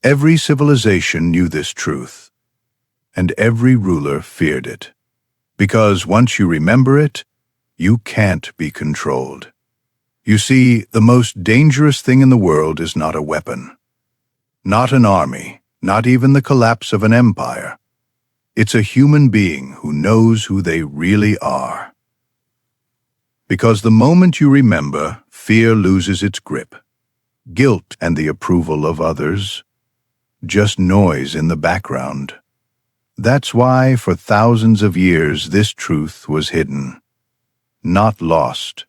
Every civilization knew this truth, and every ruler feared it. Because once you remember it, you can't be controlled. You see, the most dangerous thing in the world is not a weapon, not an army, not even the collapse of an empire. It's a human being who knows who they really are. Because the moment you remember, fear loses its grip. Guilt and the approval of others, just noise in the background. That's why, for thousands of years, this truth was hidden. Not lost,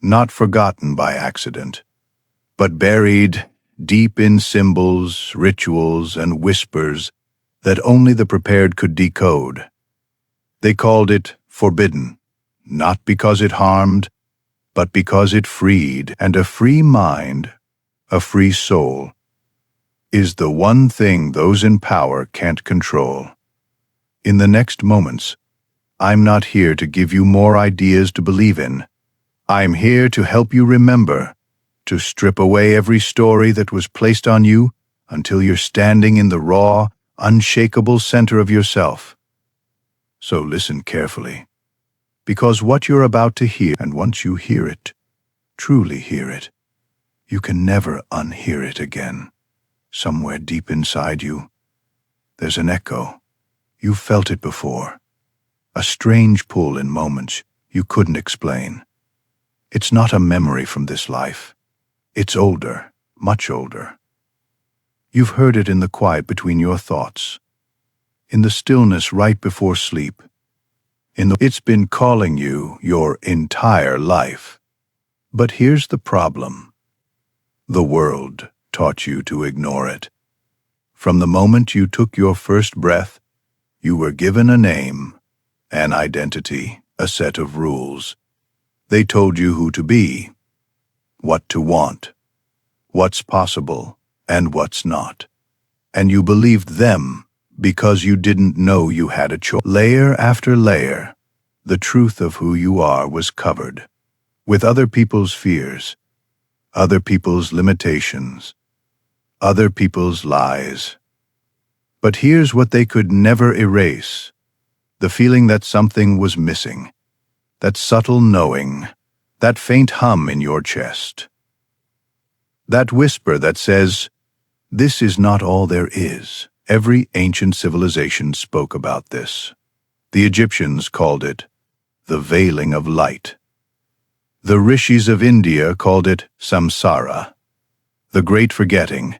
not forgotten by accident, but buried deep in symbols, rituals, and whispers that only the prepared could decode. They called it forbidden, not because it harmed, but because it freed, and a free mind, a free soul, is the one thing those in power can't control. In the next moments, I'm not here to give you more ideas to believe in. I'm here to help you remember, to strip away every story that was placed on you until you're standing in the raw, unshakable center of yourself. So listen carefully, because what you're about to hear, and once you hear it, truly hear it, you can never unhear it again. Somewhere deep inside you, there's an echo. You've felt it before. A strange pull in moments you couldn't explain. It's not a memory from this life. It's older, much older. You've heard it in the quiet between your thoughts, in the stillness right before sleep. It's been calling you your entire life. But here's the problem. The world taught you to ignore it. From the moment you took your first breath, you were given a name, an identity, a set of rules. They told you who to be, what to want, what's possible, and what's not. And you believed them because you didn't know you had a choice. Layer after layer, the truth of who you are was covered with other people's fears, other people's limitations, other people's lies. But here's what they could never erase: the feeling that something was missing, that subtle knowing, that faint hum in your chest, that whisper that says, "This is not all there is." Every ancient civilization spoke about this. The Egyptians called it the veiling of light. The rishis of India called it samsara, the great forgetting.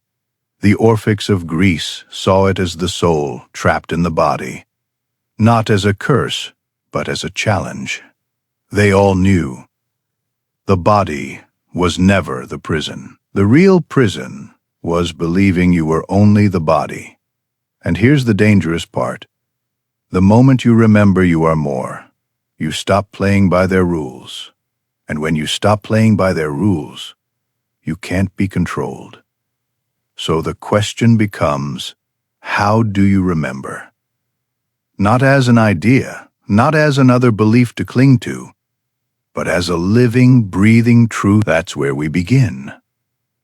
The Orphics of Greece saw it as the soul trapped in the body, not as a curse, but as a challenge. They all knew the body was never the prison. The real prison was believing you were only the body. And here's the dangerous part. The moment you remember you are more, you stop playing by their rules. And when you stop playing by their rules, you can't be controlled. So the question becomes, how do you remember? Not as an idea, not as another belief to cling to, but as a living, breathing truth. That's where we begin.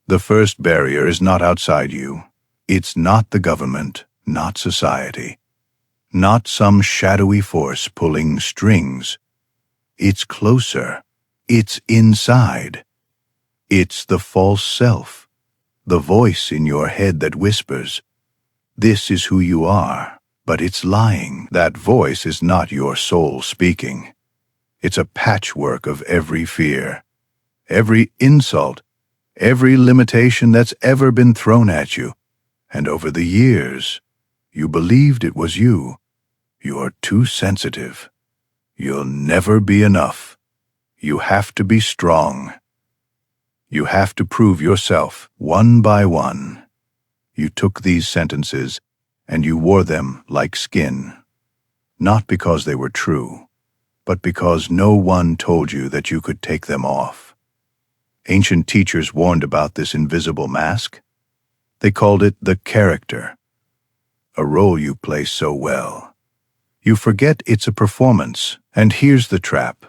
The first barrier is not outside you. It's not the government, not society, not some shadowy force pulling strings. It's closer. It's inside. It's the false self, the voice in your head that whispers, "This is who you are," but it's lying. That voice is not your soul speaking. It's a patchwork of every fear, every insult, every limitation that's ever been thrown at you. And over the years, you believed it was you. You're too sensitive. You'll never be enough. You have to be strong. You have to prove yourself one by one. You took these sentences and you wore them like skin, not because they were true, but because no one told you that you could take them off. Ancient teachers warned about this invisible mask. They called it the character, a role you play so well. You forget it's a performance, and here's the trap.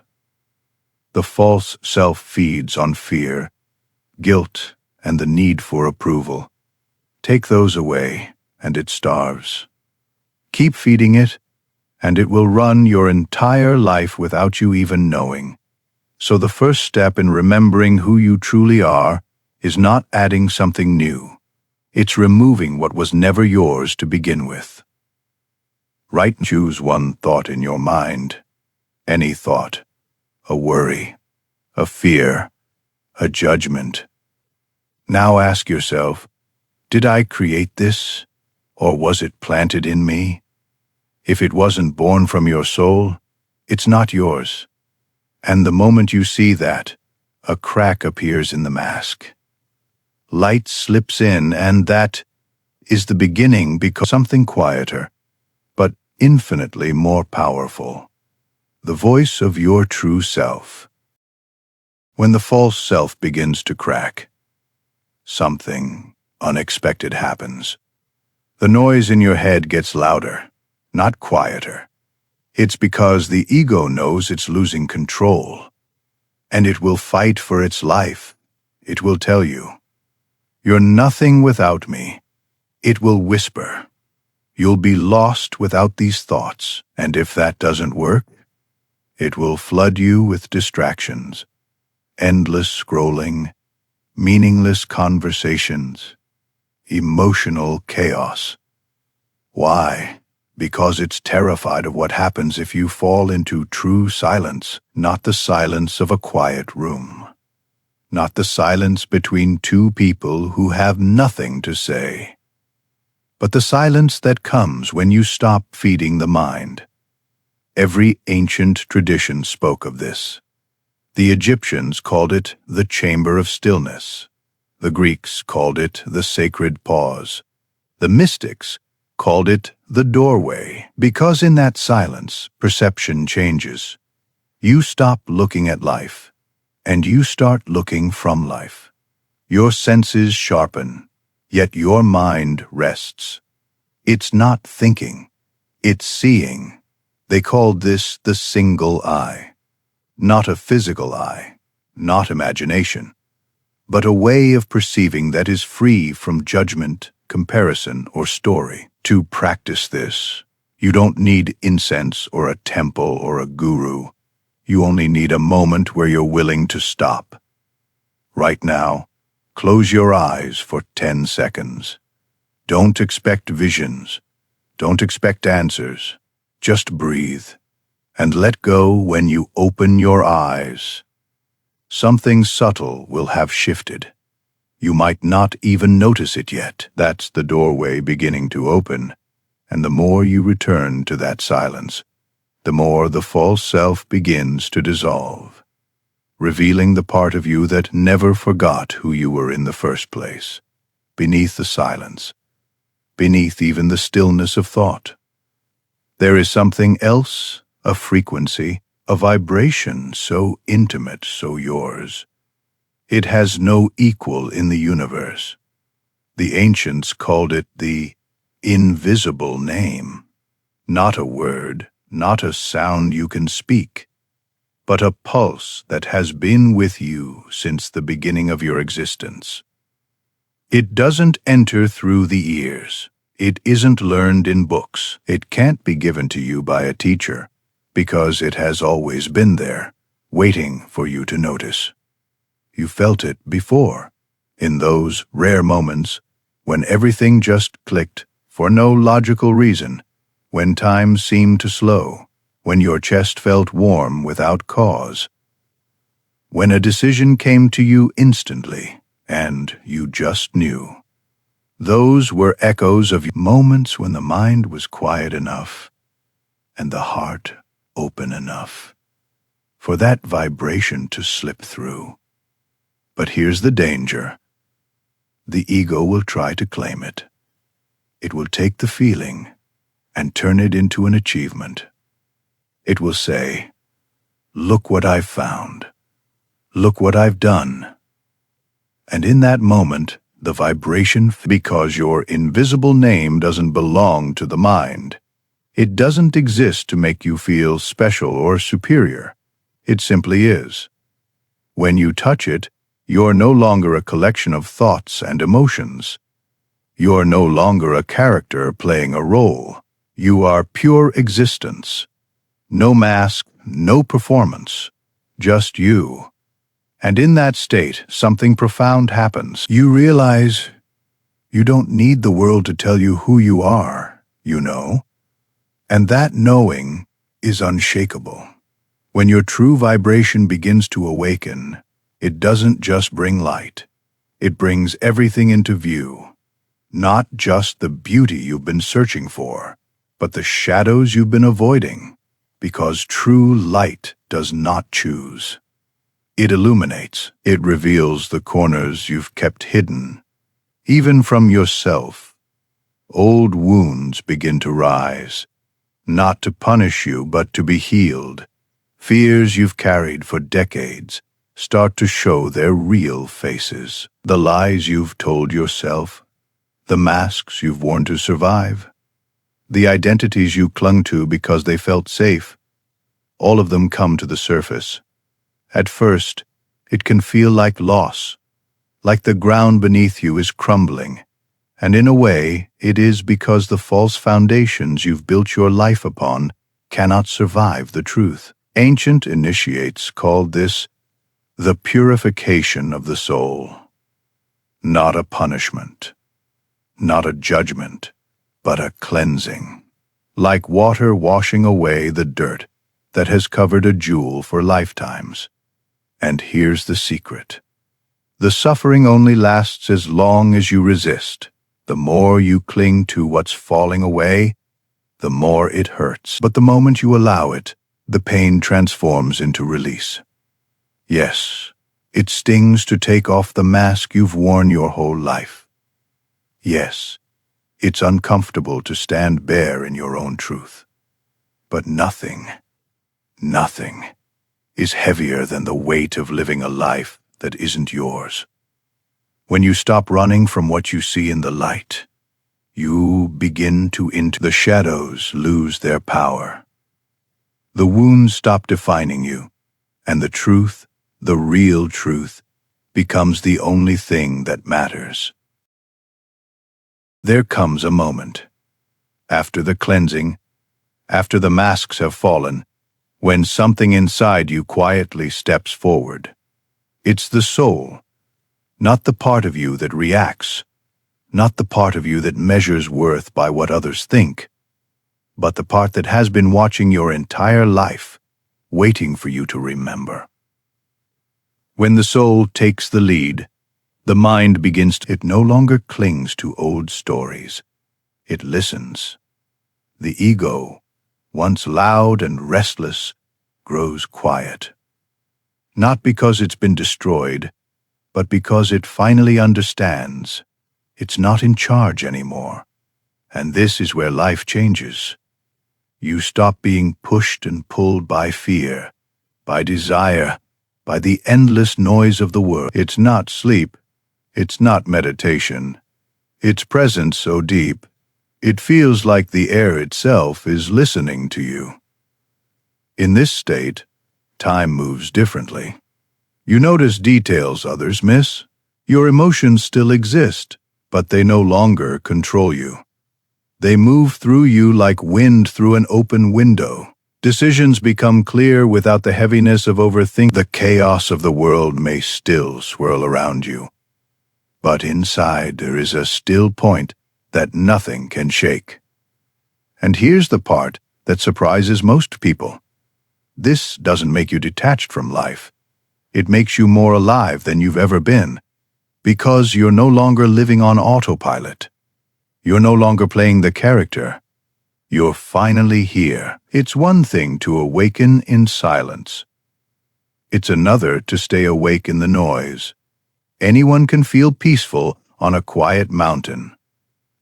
The false self feeds on fear, guilt, and the need for approval. Take those away, and it starves. Keep feeding it, and it will run your entire life without you even knowing. So the first step in remembering who you truly are is not adding something new. It's removing what was never yours to begin with. Right, choose one thought in your mind. Any thought. A worry, a fear, a judgment. Now ask yourself, did I create this, or was it planted in me? If it wasn't born from your soul, it's not yours. And the moment you see that, a crack appears in the mask. Light slips in, and that is the beginning, because something quieter, but infinitely more powerful. The voice of your true self. When the false self begins to crack, something unexpected happens. The noise in your head gets louder, not quieter. It's because the ego knows it's losing control, and it will fight for its life. It will tell you, "You're nothing without me." It will whisper, "You'll be lost without these thoughts." And if that doesn't work, it will flood you with distractions, endless scrolling, meaningless conversations, emotional chaos. Why? Because it's terrified of what happens if you fall into true silence, not the silence of a quiet room, not the silence between two people who have nothing to say, but the silence that comes when you stop feeding the mind. Every ancient tradition spoke of this. The Egyptians called it the chamber of stillness. The Greeks called it the sacred pause. The mystics called it the doorway, because in that silence, perception changes. You stop looking at life, and you start looking from life. Your senses sharpen, yet your mind rests. It's not thinking, it's seeing. They called this the single eye. Not a physical eye, not imagination, but a way of perceiving that is free from judgment, comparison, or story. To practice this, you don't need incense or a temple or a guru. You only need a moment where you're willing to stop. Right now, close your eyes for 10 seconds. Don't expect visions. Don't expect answers. Just breathe and let go. When you open your eyes, something subtle will have shifted. You might not even notice it yet. That's the doorway beginning to open, and the more you return to that silence, the more the false self begins to dissolve, revealing the part of you that never forgot who you were in the first place. Beneath the silence, beneath even the stillness of thought, there is something else, a frequency, a vibration so intimate, so yours. It has no equal in the universe. The ancients called it the invisible name. Not a word, not a sound you can speak, but a pulse that has been with you since the beginning of your existence. It doesn't enter through the ears. It isn't learned in books. It can't be given to you by a teacher, because it has always been there, waiting for you to notice. You felt it before, in those rare moments when everything just clicked for no logical reason, when time seemed to slow, when your chest felt warm without cause, when a decision came to you instantly and you just knew. Those were echoes of moments when the mind was quiet enough and the heart open enough for that vibration to slip through. But here's the danger. The ego will try to claim it. It will take the feeling and turn it into an achievement. It will say, "Look what I've found. Look what I've done." And in that moment, the vibration, because your invisible name doesn't belong to the mind. It doesn't exist to make you feel special or superior. It simply is. When you touch it, you're no longer a collection of thoughts and emotions. You're no longer a character playing a role. You are pure existence. No mask, no performance. Just you. And in that state, something profound happens. You realize you don't need the world to tell you who you are, you know. And that knowing is unshakable. When your true vibration begins to awaken, it doesn't just bring light. It brings everything into view. Not just the beauty you've been searching for, but the shadows you've been avoiding. Because true light does not choose. It illuminates. It reveals the corners you've kept hidden. Even from yourself, old wounds begin to rise. Not to punish you, but to be healed. Fears you've carried for decades start to show their real faces. The lies you've told yourself, the masks you've worn to survive, the identities you clung to because they felt safe, all of them come to the surface. At first, it can feel like loss, like the ground beneath you is crumbling. And in a way, it is because the false foundations you've built your life upon cannot survive the truth. Ancient initiates called this the purification of the soul. Not a punishment, not a judgment, but a cleansing. Like water washing away the dirt that has covered a jewel for lifetimes. And here's the secret. The suffering only lasts as long as you resist. The more you cling to what's falling away, the more it hurts. But the moment you allow it, the pain transforms into release. Yes, it stings to take off the mask you've worn your whole life. Yes, it's uncomfortable to stand bare in your own truth. But nothing is heavier than the weight of living a life that isn't yours. When you stop running from what you see in the light, you begin to into the shadows lose their power. The wounds stop defining you, and the truth, the real truth, becomes the only thing that matters. There comes a moment, after the cleansing, after the masks have fallen, when something inside you quietly steps forward. It's the soul, not the part of you that reacts, not the part of you that measures worth by what others think, but the part that has been watching your entire life, waiting for you to remember. When the soul takes the lead, the mind begins to, it no longer clings to old stories. It listens. The ego, once loud and restless, grows quiet. Not because it's been destroyed, but because it finally understands it's not in charge anymore. And this is where life changes. You stop being pushed and pulled by fear, by desire, by the endless noise of the world. It's not sleep. It's not meditation. It's presence so deep, it feels like the air itself is listening to you. In this state, time moves differently. You notice details others miss. Your emotions still exist, but they no longer control you. They move through you like wind through an open window. Decisions become clear without the heaviness of overthinking. The chaos of the world may still swirl around you, but inside there is a still point that nothing can shake. And here's the part that surprises most people. This doesn't make you detached from life. It makes you more alive than you've ever been, because you're no longer living on autopilot. You're no longer playing the character. You're finally here. It's one thing to awaken in silence. It's another to stay awake in the noise. Anyone can feel peaceful on a quiet mountain.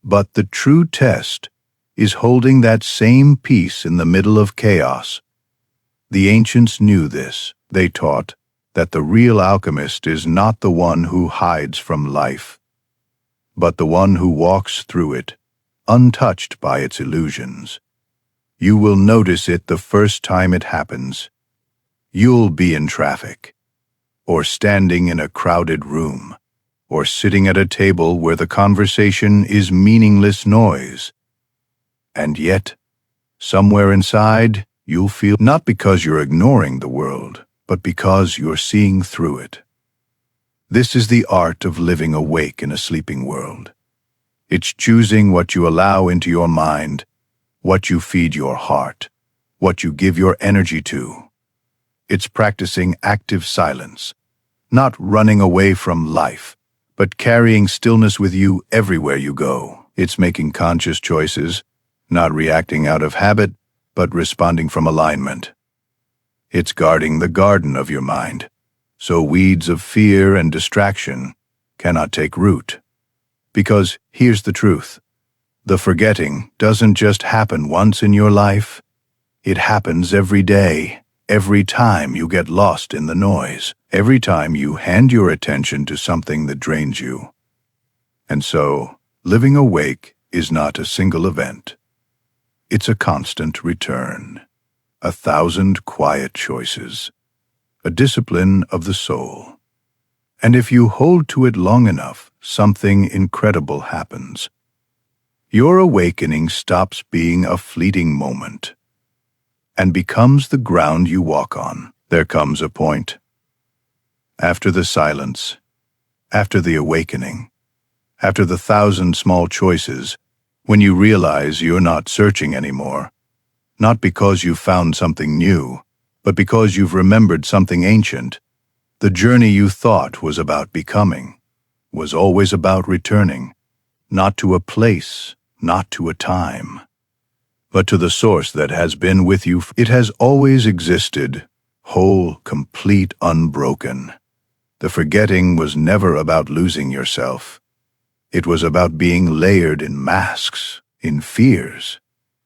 But the true test is holding that same peace in the middle of chaos. The ancients knew this. They taught that the real alchemist is not the one who hides from life, but the one who walks through it, untouched by its illusions. You will notice it the first time it happens. You'll be in traffic, or standing in a crowded room, or sitting at a table where the conversation is meaningless noise. And yet, somewhere inside, you'll feel not because you're ignoring the world, but because you're seeing through it. This is the art of living awake in a sleeping world. It's choosing what you allow into your mind, what you feed your heart, what you give your energy to. It's practicing active silence, not running away from life, but carrying stillness with you everywhere you go. It's making conscious choices, not reacting out of habit, but responding from alignment. It's guarding the garden of your mind, so weeds of fear and distraction cannot take root. Because here's the truth. The forgetting doesn't just happen once in your life. It happens every day, every time you get lost in the noise, every time you hand your attention to something that drains you. And so, living awake is not a single event. It's a constant return, 1,000 quiet choices, a discipline of the soul. And if you hold to it long enough, something incredible happens. Your awakening stops being a fleeting moment and becomes the ground you walk on. There comes a point, after the silence, after the awakening, after the 1,000 small choices, when you realize you're not searching anymore, not because you've found something new, but because you've remembered something ancient. The journey you thought was about becoming was always about returning, not to a place, not to a time, but to the source that has been with you. It has always existed, whole, complete, unbroken. The forgetting was never about losing yourself. It was about being layered in masks, in fears,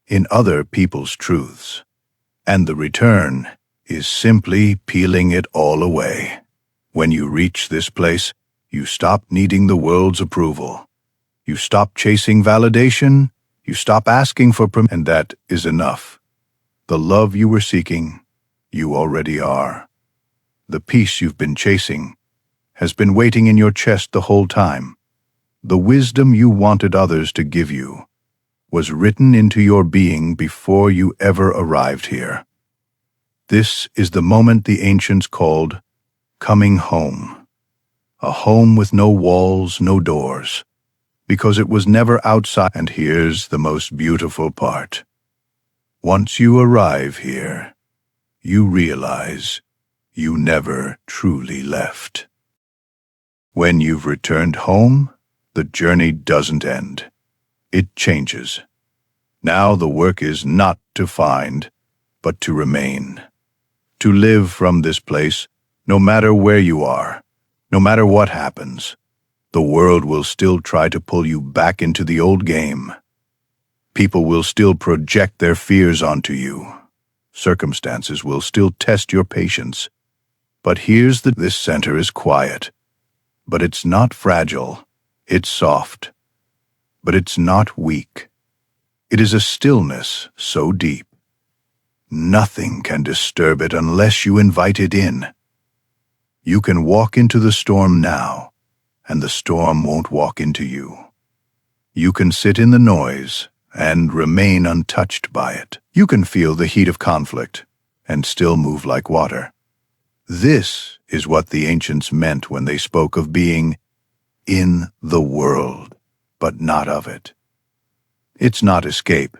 in other people's truths. And the return is simply peeling it all away. When you reach this place, you stop needing the world's approval. You stop chasing validation. You stop asking for permission, and that is enough. The love you were seeking, you already are. The peace you've been chasing has been waiting in your chest the whole time. The wisdom you wanted others to give you was written into your being before you ever arrived here. This is the moment the ancients called coming home. A home with no walls, no doors, because it was never outside. And here's the most beautiful part. Once you arrive here, you realize you never truly left. When you've returned home, the journey doesn't end. It changes. Now the work is not to find, but to remain. To live from this place, no matter where you are, no matter what happens. The world will still try to pull you back into the old game. People will still project their fears onto you. Circumstances will still test your patience. But this center is quiet. But it's not fragile. It's soft. But it's not weak. It is a stillness so deep. Nothing can disturb it unless you invite it in. You can walk into the storm now, and the storm won't walk into you. You can sit in the noise and remain untouched by it. You can feel the heat of conflict and still move like water. This is what the ancients meant when they spoke of being in the world, but not of it. It's not escape.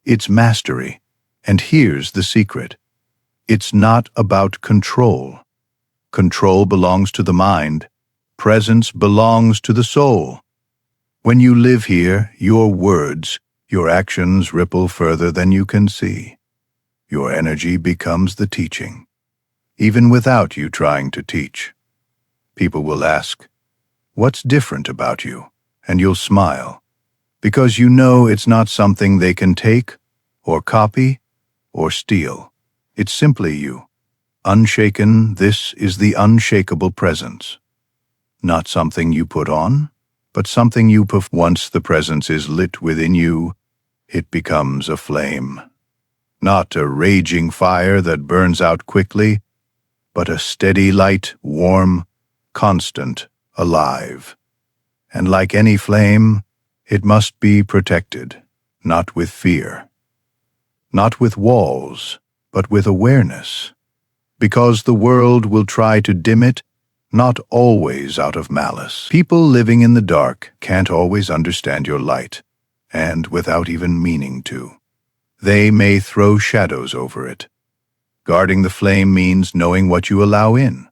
It's mastery. And here's the secret. It's not about control. Control belongs to the mind. Presence belongs to the soul. When you live here, your words, your actions ripple further than you can see. Your energy becomes the teaching, even without you trying to teach. People will ask, "What's different about you?" And you'll smile, because you know it's not something they can take, or copy, or steal. It's simply you. Unshaken, this is the unshakable presence. Not something you put on, but something you perform. Once the presence is lit within you, it becomes a flame. Not a raging fire that burns out quickly, but a steady light, warm, constant, alive. And like any flame, it must be protected, not with fear, not with walls, but with awareness. Because the world will try to dim it, not always out of malice. People living in the dark can't always understand your light, and without even meaning to. They may throw shadows over it. Guarding the flame means knowing what you allow in,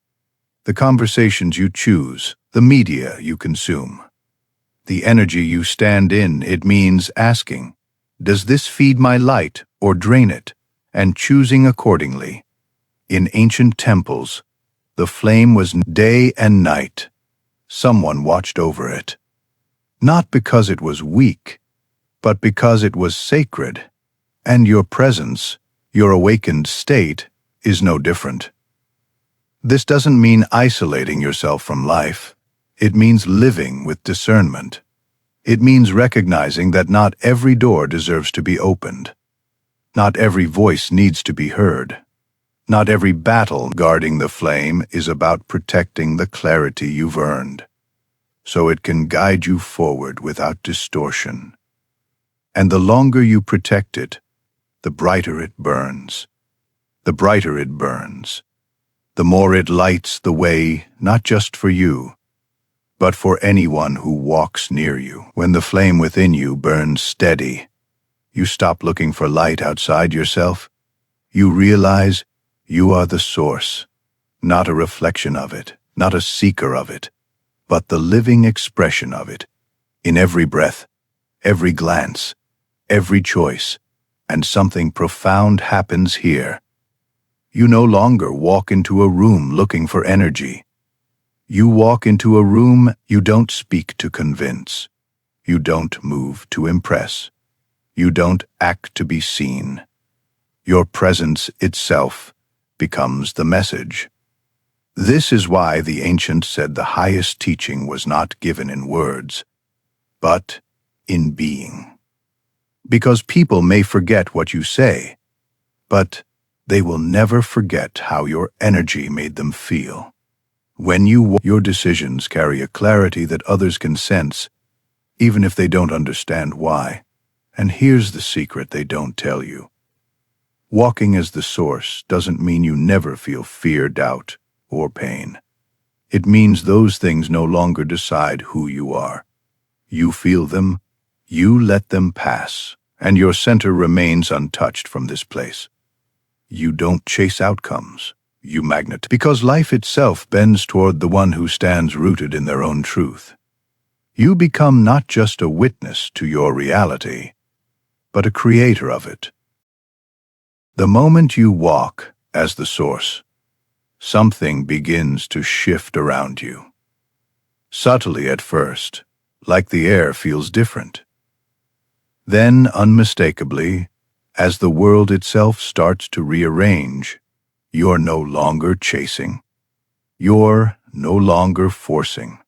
the conversations you choose, the media you consume, the energy you stand in. It means asking, does this feed my light or drain it, and choosing accordingly. In ancient temples, the flame was day and night. Someone watched over it. Not because it was weak, but because it was sacred. And your presence, your awakened state, is no different. This doesn't mean isolating yourself from life. It means living with discernment. It means recognizing that not every door deserves to be opened. Not every voice needs to be heard. Not every battle guarding the flame is about protecting the clarity you've earned, so it can guide you forward without distortion. And the longer you protect it, the brighter it burns. The brighter it burns, the more it lights the way, not just for you, but for anyone who walks near you. When the flame within you burns steady, you stop looking for light outside yourself. You realize you are the source, not a reflection of it, not a seeker of it, but the living expression of it. In every breath, every glance, every choice, and something profound happens here. You no longer walk into a room looking for energy. You walk into a room. You don't speak to convince. You don't move to impress. You don't act to be seen. Your presence itself becomes the message. This is why the ancients said the highest teaching was not given in words, but in being. Because people may forget what you say, but they will never forget how your energy made them feel. When your decisions carry a clarity that others can sense, even if they don't understand why. And here's the secret they don't tell you. Walking as the source doesn't mean you never feel fear, doubt, or pain. It means those things no longer decide who you are. You feel them, you let them pass, and your center remains untouched from this place. You don't chase outcomes, you magnetize. Because life itself bends toward the one who stands rooted in their own truth. You become not just a witness to your reality, but a creator of it. The moment you walk as the source, something begins to shift around you. Subtly at first, like the air feels different. Then, unmistakably, as the world itself starts to rearrange, you're no longer chasing. You're no longer forcing.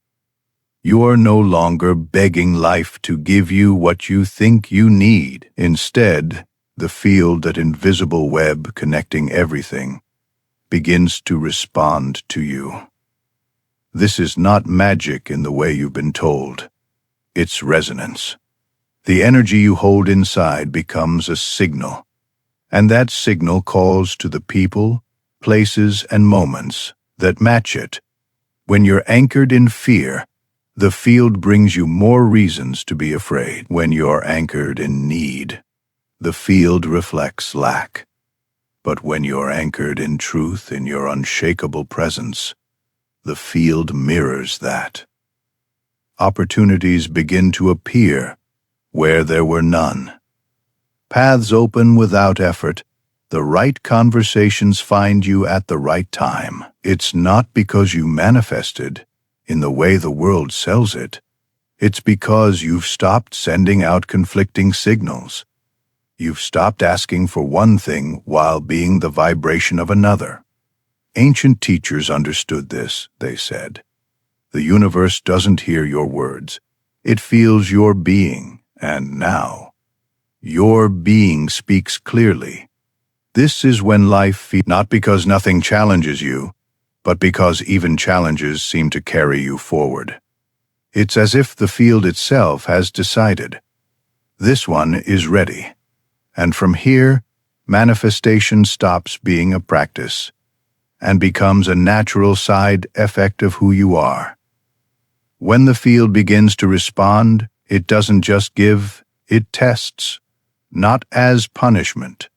You're no longer begging life to give you what you think you need. Instead, the field, that invisible web connecting everything, begins to respond to you. This is not magic in the way you've been told. It's resonance. The energy you hold inside becomes a signal, and that signal calls to the people, places, and moments that match it. When you're anchored in fear, the field brings you more reasons to be afraid. When you're anchored in need, the field reflects lack. But when you're anchored in truth, in your unshakable presence, the field mirrors that. Opportunities begin to appear where there were none. Paths open without effort. The right conversations find you at the right time. It's not because you manifested in the way the world sells it. It's because you've stopped sending out conflicting signals. You've stopped asking for one thing while being the vibration of another. Ancient teachers understood this, they said. The universe doesn't hear your words. It feels your being, and now, your being speaks clearly. This is when life feels, not because nothing challenges you, but because even challenges seem to carry you forward. It's as if the field itself has decided, this one is ready. And from here, manifestation stops being a practice and becomes a natural side effect of who you are. When the field begins to respond, it doesn't just give, it tests, not as punishment.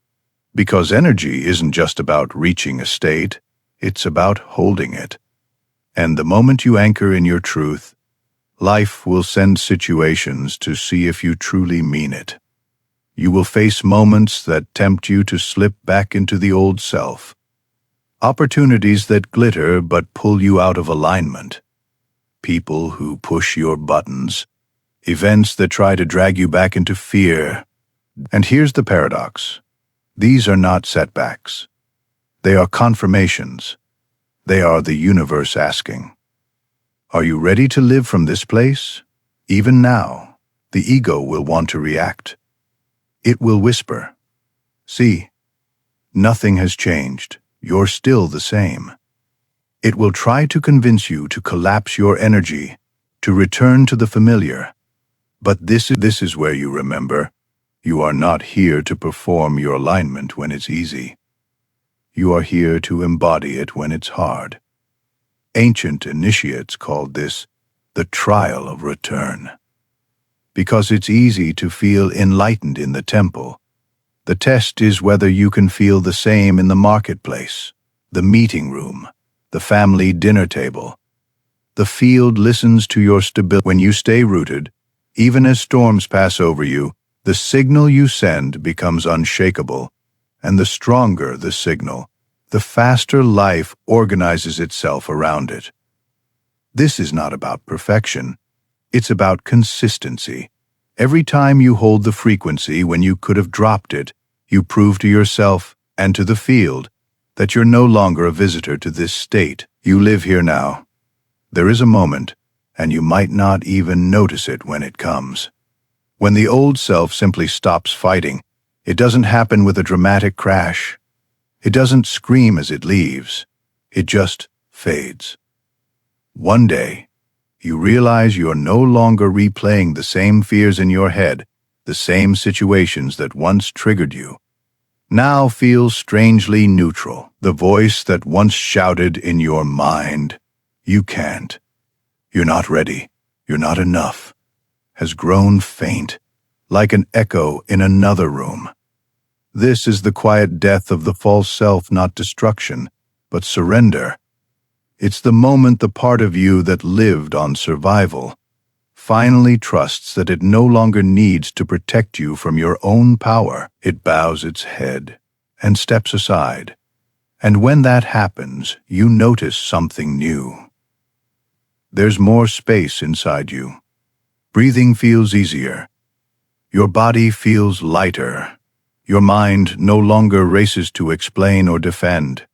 Because energy isn't just about reaching a state, it's about holding it. And the moment you anchor in your truth, life will send situations to see if you truly mean it. You will face moments that tempt you to slip back into the old self. Opportunities that glitter but pull you out of alignment. People who push your buttons. Events that try to drag you back into fear. And here's the paradox. These are not setbacks. They are confirmations. They are the universe asking, are you ready to live from this place? Even now, the ego will want to react. It will whisper, see, nothing has changed. You're still the same. It will try to convince you to collapse your energy, to return to the familiar. But this is where you remember, you are not here to perform your alignment when it's easy. You are here to embody it when it's hard. Ancient initiates called this the trial of return. Because it's easy to feel enlightened in the temple, the test is whether you can feel the same in the marketplace, the meeting room, the family dinner table. The field listens to your stability. When you stay rooted, even as storms pass over you, the signal you send becomes unshakable, and the stronger the signal, the faster life organizes itself around it. This is not about perfection. It's about consistency. Every time you hold the frequency when you could have dropped it, you prove to yourself and to the field that you're no longer a visitor to this state. You live here now. There is a moment, and you might not even notice it when it comes. When the old self simply stops fighting, it doesn't happen with a dramatic crash. It doesn't scream as it leaves. It just fades. One day, you realize you're no longer replaying the same fears in your head, the same situations that once triggered you. Now feels strangely neutral. The voice that once shouted in your mind, you can't, you're not ready, you're not enough, has grown faint, like an echo in another room. This is the quiet death of the false self, not destruction, but surrender. It's the moment the part of you that lived on survival finally trusts that it no longer needs to protect you from your own power. It bows its head and steps aside. And when that happens, you notice something new. There's more space inside you. Breathing feels easier. Your body feels lighter. Your mind no longer races to explain or defend.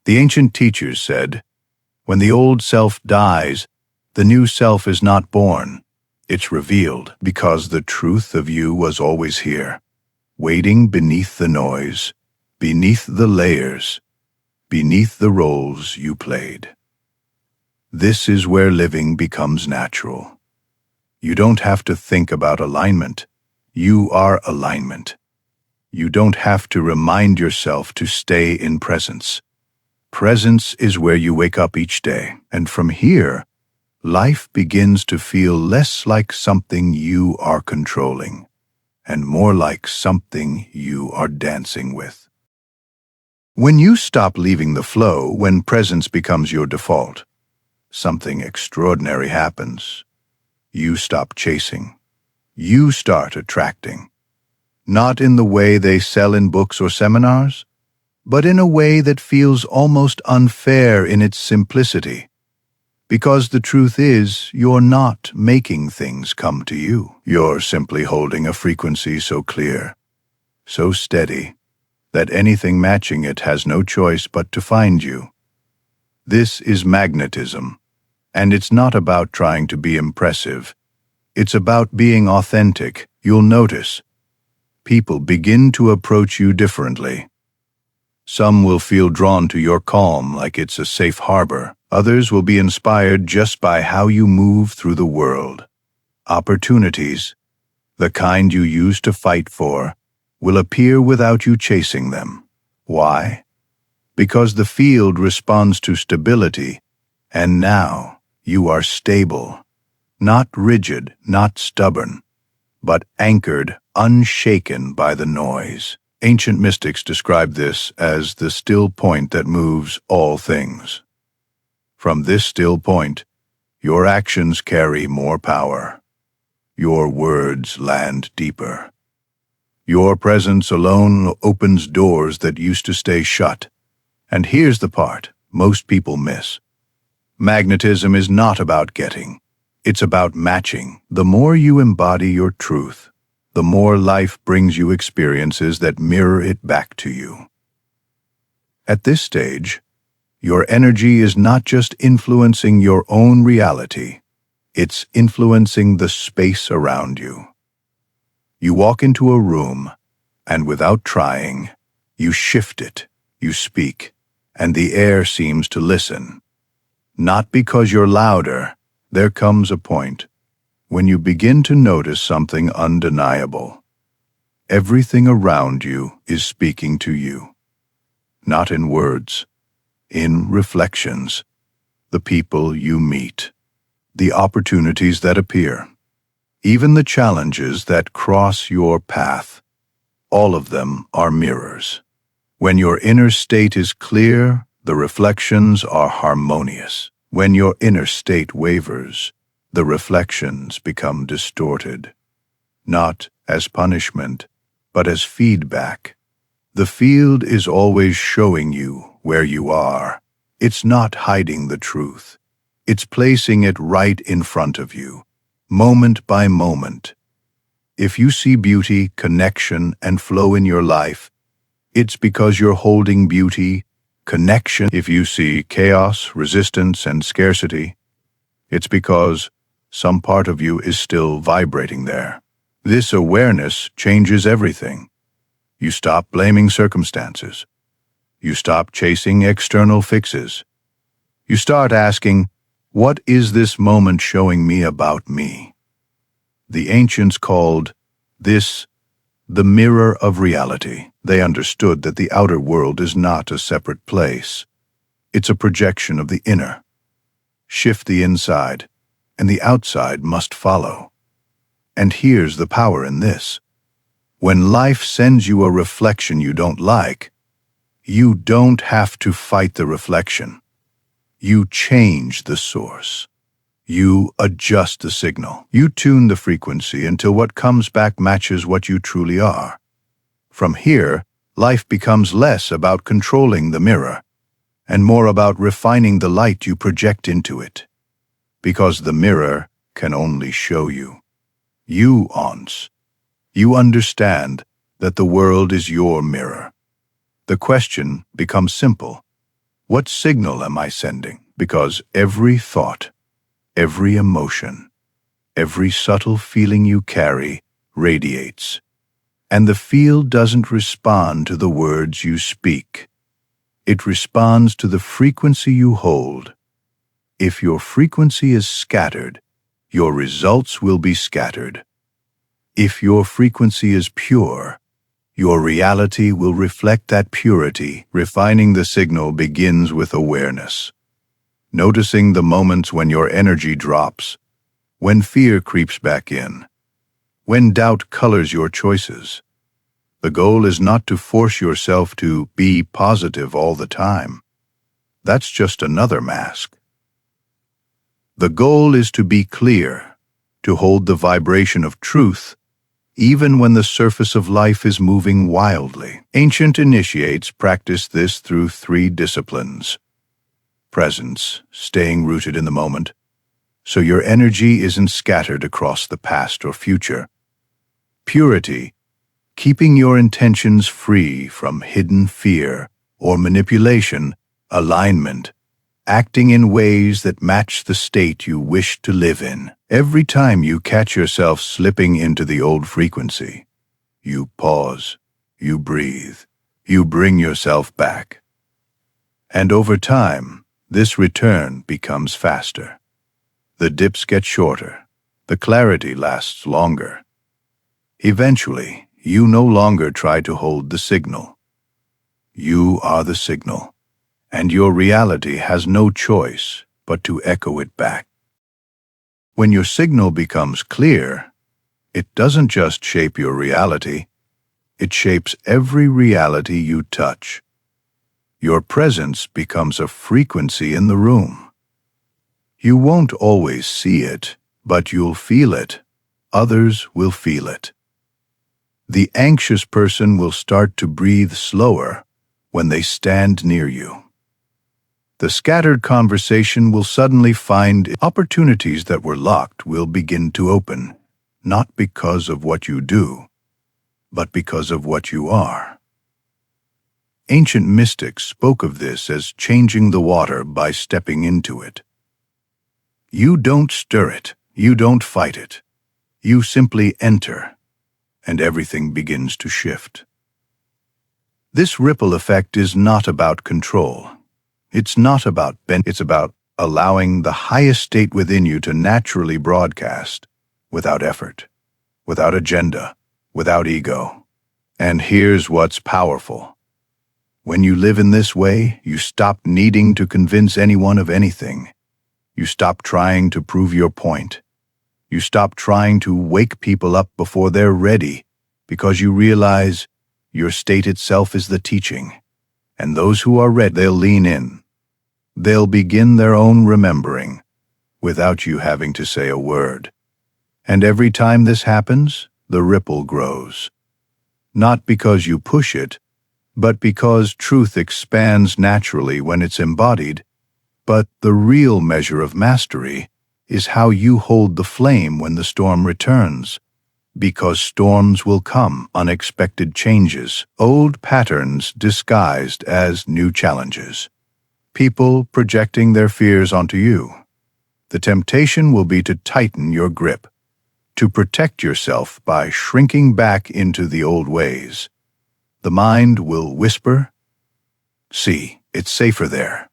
The ancient teachers said, when the old self dies, the new self is not born. It's revealed because the truth of you was always here, waiting beneath the noise, beneath the layers, beneath the roles you played. This is where living becomes natural. You don't have to think about alignment. You are alignment. You don't have to remind yourself to stay in presence. Presence is where you wake up each day, and from here, life begins to feel less like something you are controlling, and more like something you are dancing with. When you stop leaving the flow, when presence becomes your default, something extraordinary happens. You stop chasing. You start attracting. Not in the way they sell in books or seminars, but in a way that feels almost unfair in its simplicity. Because the truth is, you're not making things come to you. You're simply holding a frequency so clear, so steady, that anything matching it has no choice but to find you. This is magnetism, and it's not about trying to be impressive. It's about being authentic. You'll notice people begin to approach you differently. Some will feel drawn to your calm like it's a safe harbor. Others will be inspired just by how you move through the world. Opportunities, the kind you used to fight for, will appear without you chasing them. Why? Because the field responds to stability, and now you are stable. Not rigid, not stubborn, but anchored, unshaken by the noise. Ancient mystics describe this as the still point that moves all things. From this still point, your actions carry more power. Your words land deeper. Your presence alone opens doors that used to stay shut. And here's the part most people miss. Magnetism is not about getting. It's about matching. The more you embody your truth, the more life brings you experiences that mirror it back to you. At this stage, your energy is not just influencing your own reality, it's influencing the space around you. You walk into a room, and without trying, you shift it, you speak, and the air seems to listen. Not because you're louder. There comes a point when you begin to notice something undeniable. Everything around you is speaking to you. Not in words, in reflections. The people you meet, the opportunities that appear, even the challenges that cross your path, all of them are mirrors. When your inner state is clear, the reflections are harmonious. When your inner state wavers, the reflections become distorted. Not as punishment, but as feedback. The field is always showing you where you are. It's not hiding the truth. It's placing it right in front of you, moment by moment. If you see beauty, connection, and flow in your life, it's because you're holding beauty, connection. If you see chaos, resistance, and scarcity, it's because some part of you is still vibrating there. This awareness changes everything. You stop blaming circumstances. You stop chasing external fixes. You start asking, what is this moment showing me about me? The ancients called this the mirror of reality. They understood that the outer world is not a separate place. It's a projection of the inner. Shift the inside, and the outside must follow. And here's the power in this. When life sends you a reflection you don't like, you don't have to fight the reflection. You change the source. You adjust the signal. You tune the frequency until what comes back matches what you truly are. From here, life becomes less about controlling the mirror and more about refining the light you project into it. Because the mirror can only show you. You understand that the world is your mirror. The question becomes simple. What signal am I sending? Because every thought, every emotion, every subtle feeling you carry radiates. And the field doesn't respond to the words you speak. It responds to the frequency you hold. If your frequency is scattered, your results will be scattered. If your frequency is pure, your reality will reflect that purity. Refining the signal begins with awareness. Noticing the moments when your energy drops, when fear creeps back in, when doubt colors your choices. The goal is not to force yourself to be positive all the time. That's just another mask. The goal is to be clear, to hold the vibration of truth, even when the surface of life is moving wildly. Ancient initiates practice this through 3 disciplines. Presence, staying rooted in the moment, so your energy isn't scattered across the past or future. Purity, keeping your intentions free from hidden fear or manipulation. Alignment, acting in ways that match the state you wish to live in. Every time you catch yourself slipping into the old frequency, you pause, you breathe, you bring yourself back. And over time, this return becomes faster. The dips get shorter. The clarity lasts longer. Eventually, you no longer try to hold the signal. You are the signal, and your reality has no choice but to echo it back. When your signal becomes clear, it doesn't just shape your reality, it shapes every reality you touch. Your presence becomes a frequency in the room. You won't always see it, but you'll feel it. Others will feel it. The anxious person will start to breathe slower when they stand near you. The scattered conversation will suddenly find opportunities that were locked will begin to open, not because of what you do, but because of what you are. Ancient mystics spoke of this as changing the water by stepping into it. You don't stir it, you don't fight it. You simply enter, and everything begins to shift. This ripple effect is not about control. It's about allowing the highest state within you to naturally broadcast, without effort, without agenda, without ego. And here's what's powerful. When you live in this way, you stop needing to convince anyone of anything. You stop trying to prove your point. You stop trying to wake people up before they're ready, because you realize your state itself is the teaching. And those who are ready, they'll lean in. They'll begin their own remembering, without you having to say a word. And every time this happens, the ripple grows. Not because you push it, but because truth expands naturally when it's embodied. But the real measure of mastery is how you hold the flame when the storm returns. Because storms will come, unexpected changes, old patterns disguised as new challenges. People projecting their fears onto you. The temptation will be to tighten your grip, to protect yourself by shrinking back into the old ways. The mind will whisper, "See, it's safer there.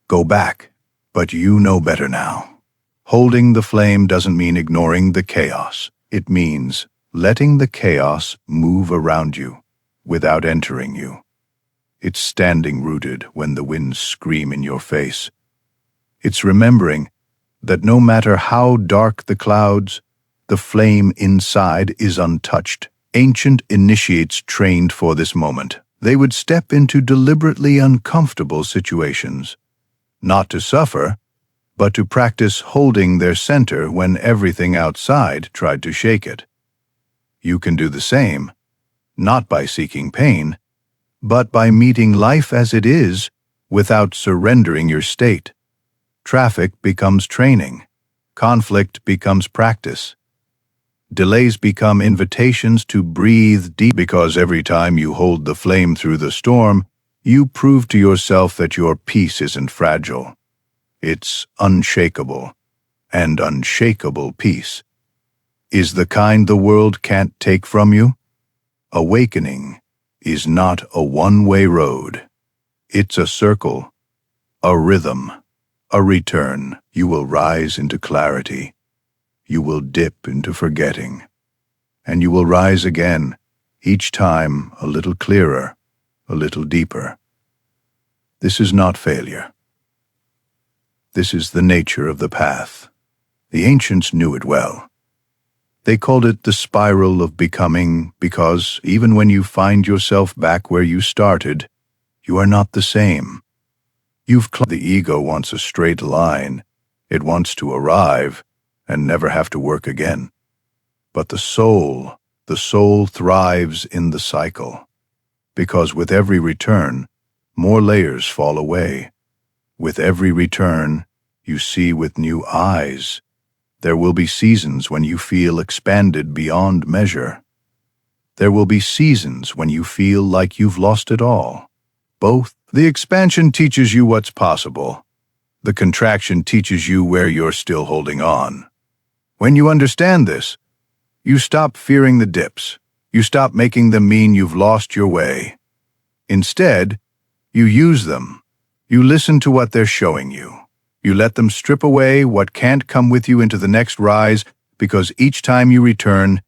Go back," but you know better now. Holding the flame doesn't mean ignoring the chaos. It means letting the chaos move around you without entering you. It's standing rooted when the winds scream in your face. It's remembering that no matter how dark the clouds, the flame inside is untouched. Ancient initiates trained for this moment. They would step into deliberately uncomfortable situations, not to suffer, but to practice holding their center when everything outside tried to shake it. You can do the same, not by seeking pain, but by meeting life as it is without surrendering your state. Traffic becomes training. Conflict becomes practice. Delays become invitations to breathe deep, because every time you hold the flame through the storm, you prove to yourself that your peace isn't fragile. It's unshakable, and unshakable peace is the kind the world can't take from you. Awakening is not a one-way road. It's a circle, a rhythm, a return. You will rise into clarity. You will dip into forgetting. And you will rise again, each time a little clearer, a little deeper. This is not failure. This is the nature of the path. The ancients knew it well. They called it the spiral of becoming, because even when you find yourself back where you started, you are not the same. The ego wants a straight line. It wants to arrive and never have to work again. But the soul thrives in the cycle, because with every return, more layers fall away. With every return, you see with new eyes. There will be seasons when you feel expanded beyond measure. There will be seasons when you feel like you've lost it all. Both. The expansion teaches you what's possible. The contraction teaches you where you're still holding on. When you understand this, you stop fearing the dips. You stop making them mean you've lost your way. Instead, you use them. You listen to what they're showing you. You let them strip away what can't come with you into the next rise, because each time you return,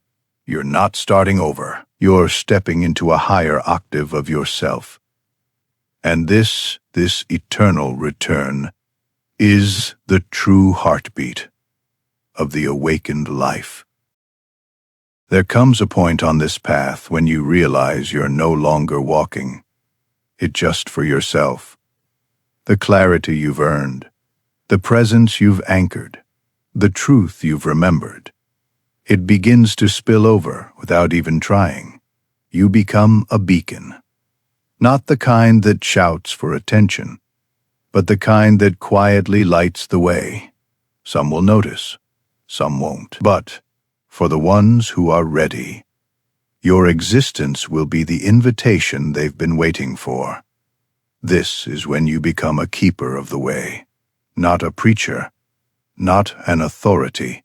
you're not starting over. You're stepping into a higher octave of yourself. And this eternal return is the true heartbeat of the awakened life. There comes a point on this path when you realize you're no longer walking it just for yourself. The clarity you've earned, the presence you've anchored, the truth you've remembered. It begins to spill over without even trying. You become a beacon. Not the kind that shouts for attention, but the kind that quietly lights the way. Some will notice, some won't. But for the ones who are ready, your existence will be the invitation they've been waiting for. This is when you become a keeper of the way, not a preacher, not an authority,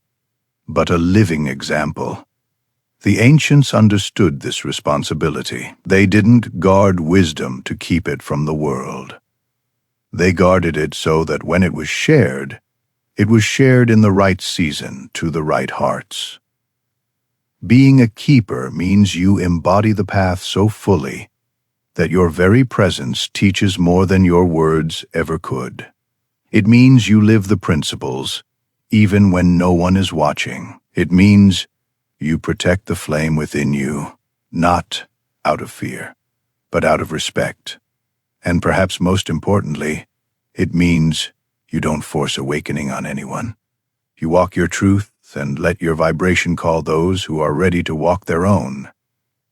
but a living example. The ancients understood this responsibility. They didn't guard wisdom to keep it from the world. They guarded it so that when it was shared in the right season to the right hearts. Being a keeper means you embody the path so fully that your very presence teaches more than your words ever could. It means you live the principles, even when no one is watching. It means you protect the flame within you, not out of fear, but out of respect. And perhaps most importantly, it means you don't force awakening on anyone. You walk your truth and let your vibration call those who are ready to walk their own.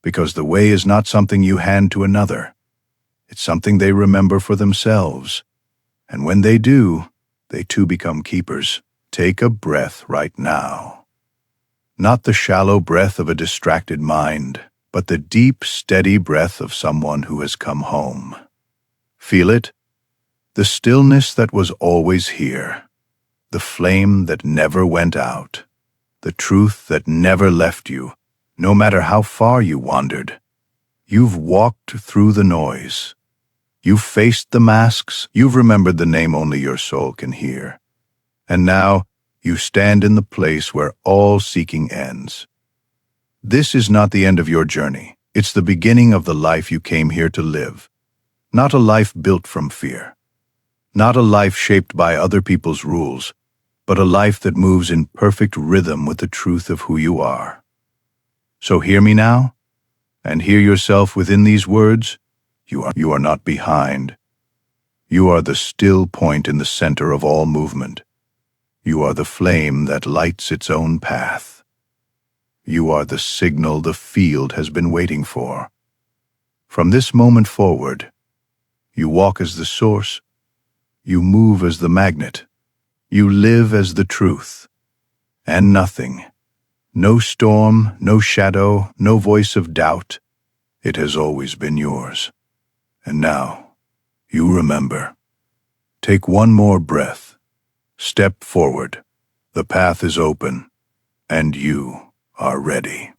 Because the way is not something you hand to another. It's something they remember for themselves. And when they do, they too become keepers. Take a breath right now. Not the shallow breath of a distracted mind, but the deep, steady breath of someone who has come home. Feel it? The stillness that was always here. The flame that never went out. The truth that never left you, no matter how far you wandered. You've walked through the noise. You've faced the masks. You've remembered the name only your soul can hear. And now, you stand in the place where all seeking ends. This is not the end of your journey. It's the beginning of the life you came here to live. Not a life built from fear. Not a life shaped by other people's rules, but a life that moves in perfect rhythm with the truth of who you are. So hear me now, and hear yourself within these words. You are not behind. You are the still point in the center of all movement. You are the flame that lights its own path. You are the signal the field has been waiting for. From this moment forward, you walk as the source, you move as the magnet, you live as the truth, and nothing, no storm, no shadow, no voice of doubt, it has always been yours. And now, you remember. Take one more breath. Step forward. The path is open, and you are ready.